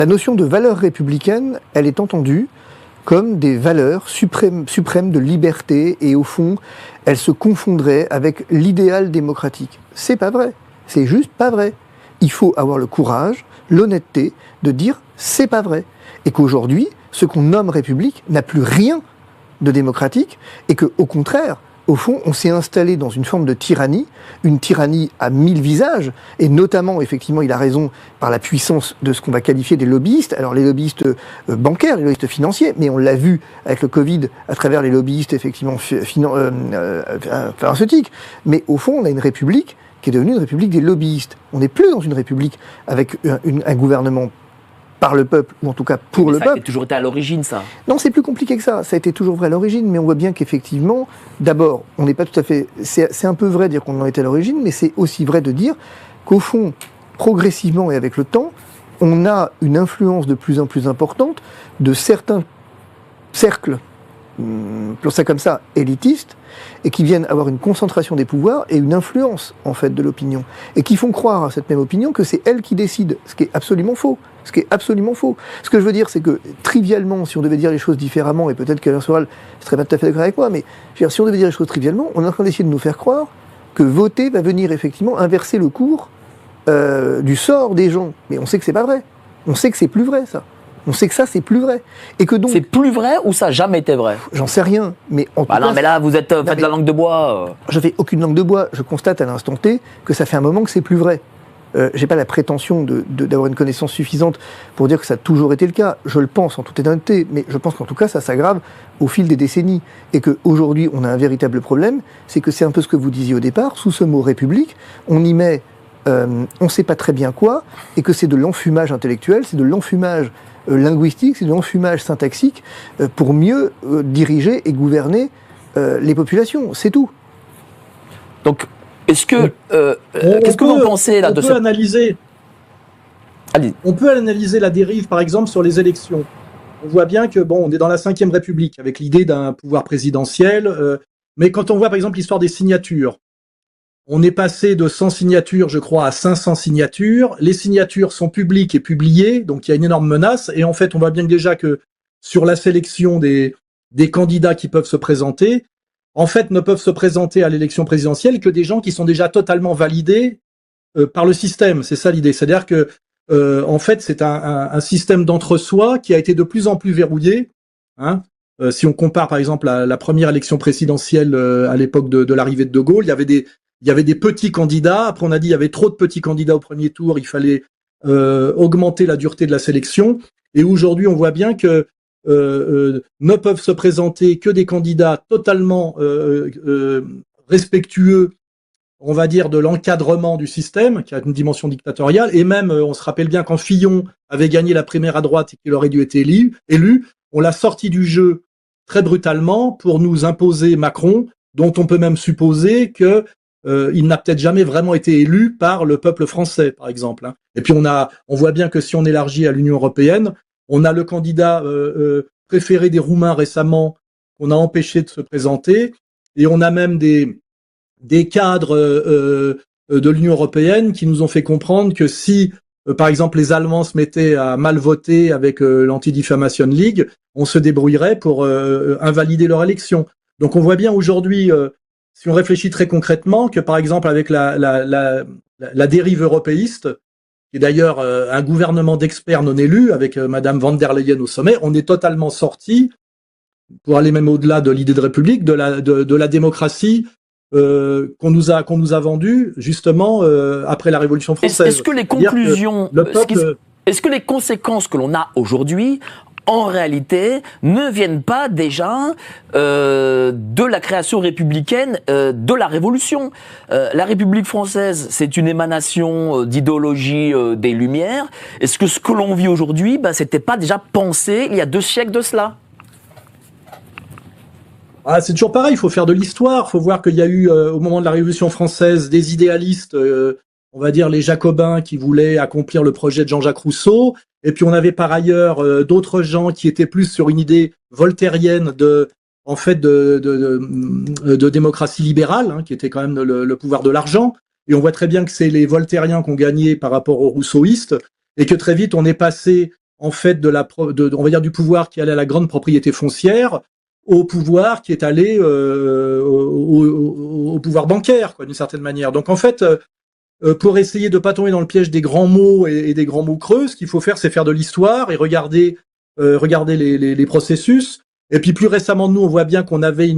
La notion de valeur républicaine, elle est entendue comme des valeurs suprêmes de liberté, et au fond, elle se confondrait avec l'idéal démocratique. C'est pas vrai. C'est juste pas vrai. Il faut avoir le courage, l'honnêteté de dire c'est pas vrai. Et qu'aujourd'hui, ce qu'on nomme République n'a plus rien de démocratique, et qu'au contraire, au fond, on s'est installé dans une forme de tyrannie, une tyrannie à 1000 visages, et notamment, effectivement, il a raison, par la puissance de ce qu'on va qualifier des lobbyistes. Alors les lobbyistes bancaires, les lobbyistes financiers, mais on l'a vu avec le Covid à travers les lobbyistes, effectivement, pharmaceutiques. Mais au fond, on a une république qui est devenue une république des lobbyistes. On n'est plus dans une république avec un gouvernement par le peuple, ou en tout cas pour le peuple. Ça a toujours été à l'origine, ça. Non, c'est plus compliqué que ça. Ça a été toujours vrai à l'origine, mais on voit bien qu'effectivement, d'abord, on n'est pas tout à fait... C'est un peu vrai de dire qu'on en était à l'origine, mais c'est aussi vrai de dire qu'au fond, progressivement et avec le temps, on a une influence de plus en plus importante de certains cercles, appelons ça comme ça, élitistes, et qui viennent avoir une concentration des pouvoirs et une influence, en fait, de l'opinion. Et qui font croire à cette même opinion que c'est elle qui décide, ce qui est absolument faux. Ce qui est absolument faux. Ce que je veux dire, c'est que, trivialement, si on devait dire les choses différemment, et peut-être qu'Alain Soral ne serait pas tout à fait d'accord avec moi, mais je veux dire, si on devait dire les choses trivialement, on est en train d'essayer de nous faire croire que voter va venir, effectivement, inverser le cours du sort des gens. Mais on sait que c'est pas vrai. On sait que c'est plus vrai, ça. On sait que ça, c'est plus vrai. Et que donc... C'est plus vrai ou ça n'a jamais été vrai? J'en sais rien, mais en tout cas... non, mais là, vous êtes faites de la langue de bois. Je fais aucune langue de bois. Je constate à l'instant T que ça fait un moment que c'est plus vrai. J'ai pas la prétention d'avoir une connaissance suffisante pour dire que ça a toujours été le cas. Je le pense en toute honnêteté, mais je pense qu'en tout cas, ça s'aggrave au fil des décennies. Et qu'aujourd'hui, on a un véritable problème, c'est que c'est un peu ce que vous disiez au départ, sous ce mot République, on y met on ne sait pas très bien quoi, et que c'est de l'enfumage intellectuel, c'est de l'enfumage linguistique, c'est de l'enfumage syntaxique pour mieux diriger et gouverner les populations, c'est tout. Donc, est-ce que qu'est-ce que vous pensez là de ce... On peut analyser la dérive, par exemple, sur les élections. On voit bien que bon, on est dans la Ve République avec l'idée d'un pouvoir présidentiel, mais quand on voit par exemple l'histoire des signatures, on est passé de 100 signatures, je crois, à 500 signatures. Les signatures sont publiques et publiées, donc il y a une énorme menace. Et en fait, on voit bien déjà que sur la sélection des candidats qui peuvent se présenter, en fait, ne peuvent se présenter à l'élection présidentielle que des gens qui sont déjà totalement validés par le système. C'est ça l'idée. C'est-à-dire que, en fait, c'est un système d'entre-soi qui a été de plus en plus verrouillé. Hein. Si on compare, par exemple, à la première élection présidentielle à l'époque de l'arrivée de Gaulle, il y avait des petits candidats. Après, on a dit il y avait trop de petits candidats au premier tour. Il fallait augmenter la dureté de la sélection. Et aujourd'hui, on voit bien que ne peuvent se présenter que des candidats totalement respectueux, on va dire, de l'encadrement du système, qui a une dimension dictatoriale. Et même, on se rappelle bien quand Fillon avait gagné la primaire à droite et qu'il aurait dû être élu, on l'a sorti du jeu très brutalement pour nous imposer Macron, dont on peut même supposer que il n'a peut-être jamais vraiment été élu par le peuple français, par exemple. Hein. Et puis on voit bien que si on élargit à l'Union européenne, on a le candidat préféré des Roumains récemment qu'on a empêché de se présenter, et on a même des cadres de l'Union européenne qui nous ont fait comprendre que si, par exemple, les Allemands se mettaient à mal voter avec l'Anti-Defamation League, on se débrouillerait pour invalider leur élection. Donc on voit bien aujourd'hui, si on réfléchit très concrètement, que par exemple avec la dérive européiste, qui est d'ailleurs un gouvernement d'experts non élus, avec Madame van der Leyen au sommet, on est totalement sorti, pour aller même au-delà de l'idée de république, de la démocratie qu'on nous a vendue justement après la Révolution française. Est-ce que les conclusions, est-ce que les conséquences que l'on a aujourd'hui, en réalité, ne viennent pas déjà de la création républicaine de la Révolution. La République française, c'est une émanation d'idéologie des Lumières. Est-ce que ce que l'on vit aujourd'hui, c'était pas déjà pensé il y a 2 siècles de cela? C'est toujours pareil, il faut faire de l'histoire, il faut voir qu'il y a eu, au moment de la Révolution française, des idéalistes, on va dire les Jacobins, qui voulaient accomplir le projet de Jean-Jacques Rousseau, et puis on avait par ailleurs d'autres gens qui étaient plus sur une idée voltairienne de démocratie libérale, hein, qui était quand même le pouvoir de l'argent, et on voit très bien que c'est les voltairiens qui ont gagné par rapport aux rousseauistes, et que très vite on est passé en fait, on va dire du pouvoir qui allait à la grande propriété foncière au pouvoir qui est allé au pouvoir bancaire, quoi, d'une certaine manière. Donc, en fait, pour essayer de pas tomber dans le piège des grands mots et des grands mots creux, ce qu'il faut faire, c'est faire de l'histoire et regarder les processus. Et puis, plus récemment, nous, on voit bien qu'on avait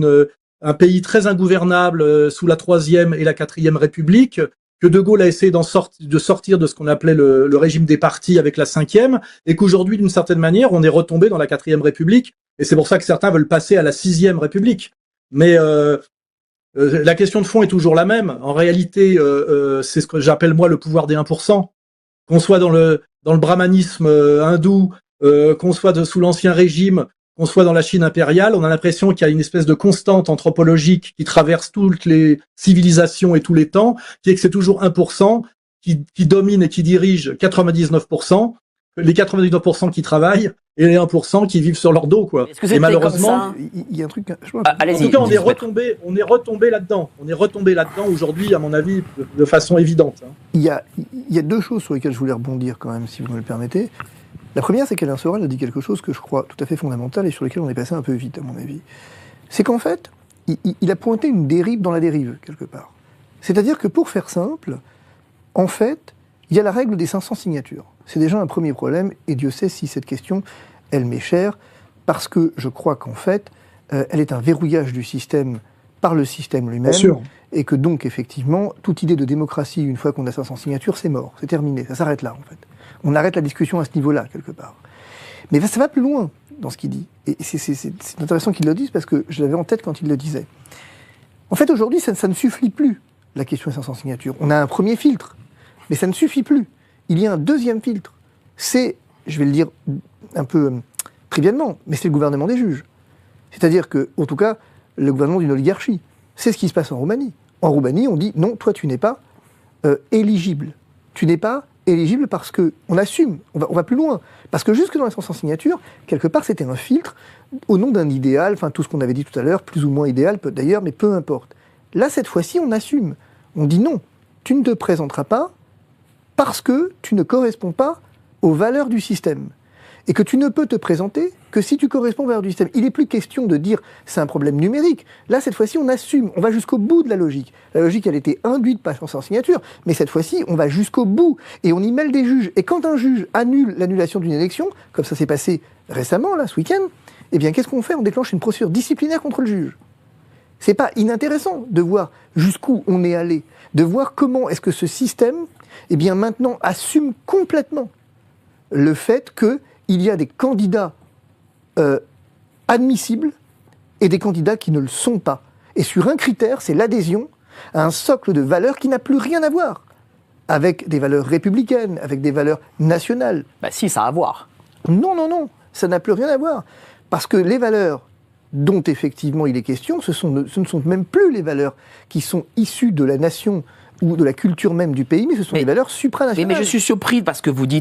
un pays très ingouvernable sous la 3e et la 4e République, que De Gaulle a essayé de sortir de ce qu'on appelait le régime des partis avec la 5e, et qu'aujourd'hui, d'une certaine manière, on est retombé dans la 4e République, et c'est pour ça que certains veulent passer à la 6e République. Mais la question de fond est toujours la même. En réalité, c'est ce que j'appelle moi le pouvoir des 1%. Qu'on soit dans le brahmanisme hindou, qu'on soit sous l'Ancien Régime, qu'on soit dans la Chine impériale, on a l'impression qu'il y a une espèce de constante anthropologique qui traverse toutes les civilisations et tous les temps, qui est que c'est toujours 1% qui domine et qui dirige 99%, les 99% qui travaillent et les 1% qui vivent sur leur dos, quoi. Est-ce que c'est et malheureusement, il y a un truc. Allez-y. En tout cas, on est retombé là-dedans. On est retombé là-dedans aujourd'hui, à mon avis, de façon évidente. Il y a deux choses sur lesquelles je voulais rebondir quand même, si vous me le permettez. La première, c'est qu'Alain Soral a dit quelque chose que je crois tout à fait fondamental et sur lequel on est passé un peu vite, à mon avis. C'est qu'en fait, il a pointé une dérive dans la dérive, quelque part. C'est-à-dire que, pour faire simple, en fait, il y a la règle des 500 signatures. C'est déjà un premier problème, et Dieu sait si cette question, elle m'est chère, parce que je crois qu'en fait, elle est un verrouillage du système par le système lui-même, et que donc, effectivement, toute idée de démocratie, une fois qu'on a 500 signatures, c'est mort, c'est terminé, ça s'arrête là, en fait. On arrête la discussion à ce niveau-là, quelque part. Mais ça va plus loin dans ce qu'il dit. Et c'est intéressant qu'il le dise, parce que je l'avais en tête quand il le disait. En fait, aujourd'hui, ça ne suffit plus, la question des 500 signatures. On a un premier filtre, mais ça ne suffit plus. Il y a un deuxième filtre. C'est, je vais le dire un peu trivialement, mais c'est le gouvernement des juges. C'est-à-dire que, en tout cas, le gouvernement d'une oligarchie. C'est ce qui se passe en Roumanie. En Roumanie, on dit, non, toi, tu n'es pas éligible. Tu n'es pas éligible parce qu'on assume, on va plus loin. Parce que jusque dans les 500 signatures, quelque part, c'était un filtre au nom d'un idéal, enfin, tout ce qu'on avait dit tout à l'heure, plus ou moins idéal, d'ailleurs, mais peu importe. Là, cette fois-ci, on assume. On dit non, tu ne te présenteras pas parce que tu ne corresponds pas aux valeurs du système. Et que tu ne peux te présenter que si tu corresponds aux valeurs du système. Il n'est plus question de dire c'est un problème numérique. Là, cette fois-ci, on assume. On va jusqu'au bout de la logique. La logique, elle était induite par la signature, mais cette fois-ci, on va jusqu'au bout. Et on y mêle des juges. Et quand un juge annule l'annulation d'une élection, comme ça s'est passé récemment, là, ce week-end, eh bien, qu'est-ce qu'on fait? On déclenche une procédure disciplinaire contre le juge. C'est pas inintéressant de voir jusqu'où on est allé, de voir comment est-ce que ce système, eh bien, maintenant, assume complètement le fait qu'il y a des candidats admissibles et des candidats qui ne le sont pas. Et sur un critère, c'est l'adhésion à un socle de valeurs qui n'a plus rien à voir avec des valeurs républicaines, avec des valeurs nationales. Bah si, ça a à voir. Non, ça n'a plus rien à voir. Parce que les valeurs dont effectivement il est question, ce ne sont même plus les valeurs qui sont issues de la nation ou de la culture même du pays, mais ce sont des valeurs supranationales. Mais je suis surpris parce que vous dites